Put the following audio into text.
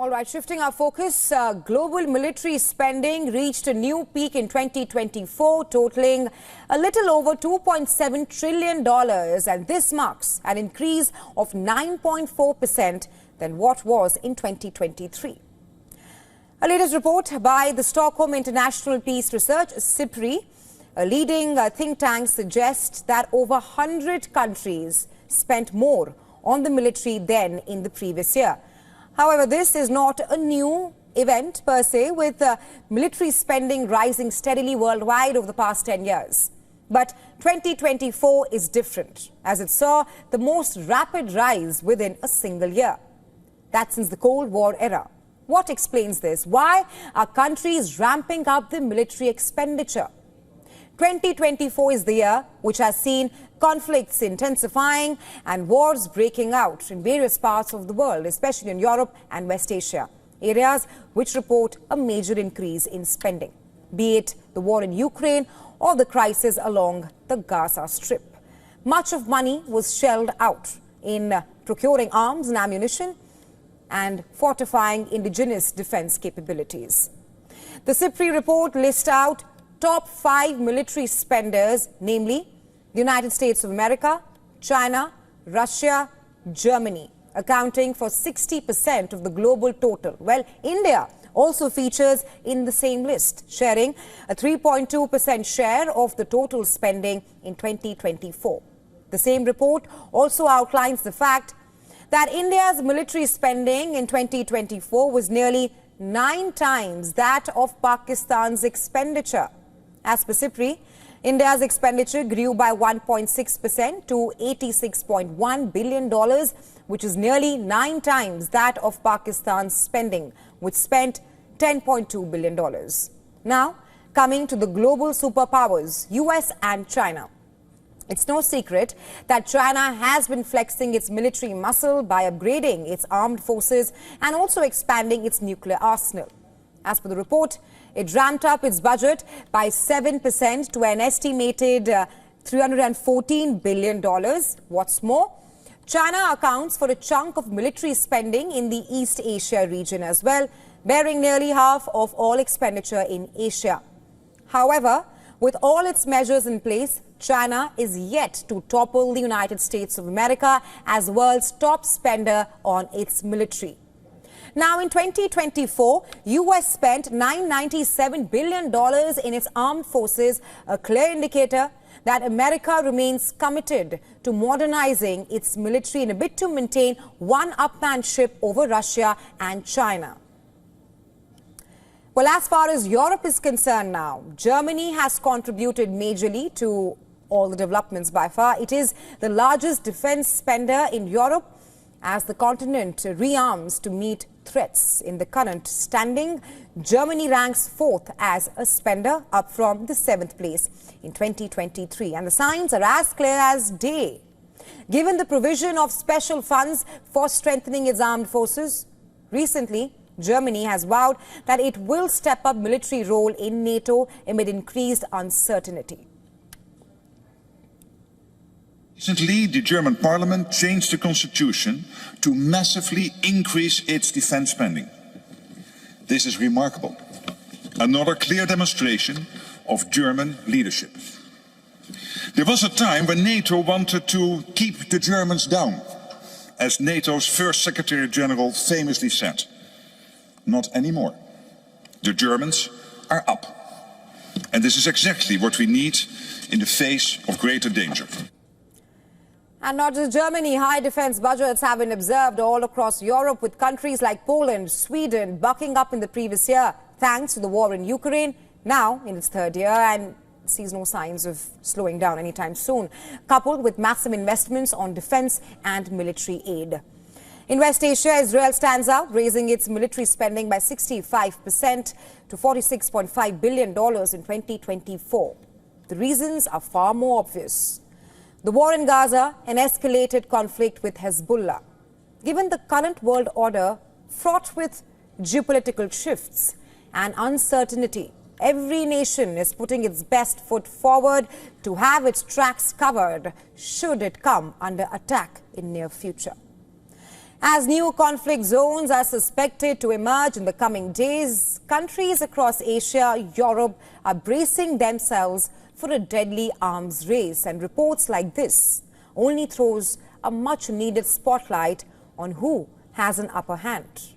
All right, shifting our focus, global military spending reached a new peak in 2024, totaling a little over $2.7 trillion, and this marks an increase of 9.4% than what was in 2023. A latest report by the Stockholm International Peace Research, SIPRI, a leading think tank, suggests that over 100 countries spent more on the military than in the previous year. However, this is not a new event per se, with military spending rising steadily worldwide over the past 10 years. But 2024 is different, as it saw the most rapid rise within a single year. That's since the Cold War era. What explains this? Why are countries ramping up the military expenditure? 2024 is the year which has seen conflicts intensifying and wars breaking out in various parts of the world, especially in Europe and West Asia, areas which report a major increase in spending, be it the war in Ukraine or the crisis along the Gaza Strip. Much of money was shelled out in procuring arms and ammunition and fortifying indigenous defense capabilities. The SIPRI report lists out top 5 military spenders, namely the United States of America, China, Russia, Germany, accounting for 60% of the global total. Well, India also features in the same list, sharing a 3.2% share of the total spending in 2024. The same report also outlines the fact that India's military spending in 2024 was nearly 9 times that of Pakistan's expenditure. As per SIPRI, India's expenditure grew by 1.6% to $86.1 billion, which is nearly 9 times that of Pakistan's spending, which spent $10.2 billion. Now, coming to the global superpowers, US and China. It's no secret that China has been flexing its military muscle by upgrading its armed forces and also expanding its nuclear arsenal. As per the report, it ramped up its budget by 7% to an estimated $314 billion. What's more, China accounts for a chunk of military spending in the East Asia region as well, bearing nearly half of all expenditure in Asia. However, with all its measures in place, China is yet to topple the United States of America as the world's top spender on its military. Now, in 2024, US spent $997 billion in its armed forces, a clear indicator that America remains committed to modernizing its military in a bid to maintain one-upmanship over Russia and China. Well, as far as Europe is concerned now, Germany has contributed majorly to all the developments by far. It is the largest defense spender in Europe as the continent rearms to meet threats. In the current standing, Germany ranks 4th as a spender, up from the 7th place in 2023. And the signs are as clear as day. Given the provision of special funds for strengthening its armed forces, recently, Germany has vowed that it will step up military role in NATO amid increased uncertainty. Recently, the German parliament changed the constitution to massively increase its defense spending. This is remarkable. Another clear demonstration of German leadership. There was a time when NATO wanted to keep the Germans down, as NATO's first Secretary General famously said. Not anymore. The Germans are up. And this is exactly what we need in the face of greater danger. And not just Germany, high defense budgets have been observed all across Europe, with countries like Poland, Sweden bucking up in the previous year thanks to the war in Ukraine, now in its 3rd year and sees no signs of slowing down anytime soon, coupled with massive investments on defense and military aid. In West Asia, Israel stands out, raising its military spending by 65% to $46.5 billion in 2024. The reasons are far more obvious. The war in Gaza, an escalated conflict with Hezbollah. Given the current world order fraught with geopolitical shifts and uncertainty, every nation is putting its best foot forward to have its tracks covered should it come under attack in near future. As new conflict zones are suspected to emerge in the coming days, countries across Asia, Europe are bracing themselves for a deadly arms race. And reports like this only throws a much-needed spotlight on who has an upper hand.